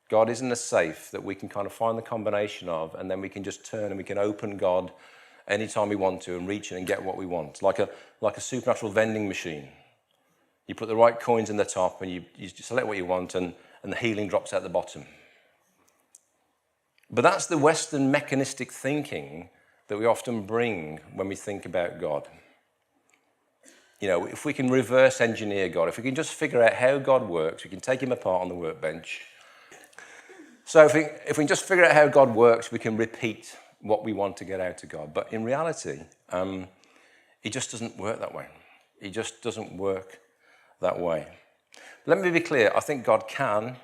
God isn't a safe that we can kind of find the combination of, and then we can just turn and we can open God anytime we want to and reach in and get what we want. Like a supernatural vending machine. You put the right coins in the top and you select what you want, and the healing drops out the bottom. But that's the Western mechanistic thinking that we often bring when we think about God. You know, if we can reverse engineer God, if we can just figure out how God works, we can take him apart on the workbench. So if we can just figure out how God works, we can repeat what we want to get out of God. But in reality, it just doesn't work that way. It just doesn't work that way. Let me be clear. I think God can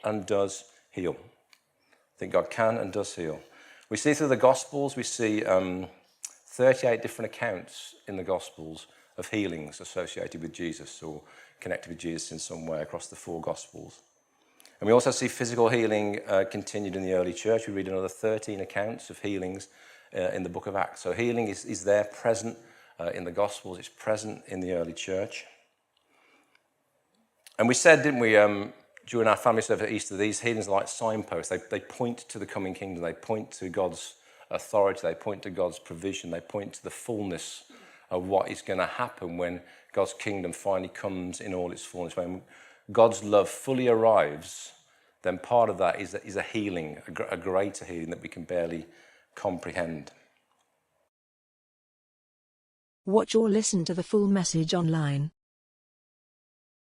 and does heal. I think God can and does heal. We see through the Gospels, we see 38 different accounts in the Gospels of healings associated with Jesus or connected with Jesus in some way across the 4 Gospels. And we also see physical healing continued in the early church. We read another 13 accounts of healings in the book of Acts. So healing is there, present in the Gospels. It's present in the early church. And we said, didn't we, during our family service at Easter, these healings are like signposts. They point to the coming kingdom. They point to God's authority. They point to God's provision. They point to the fullness of what is going to happen when God's kingdom finally comes in all its fullness. When God's love fully arrives, then part of that is a healing, a greater healing that we can barely comprehend. Watch or listen to the full message online.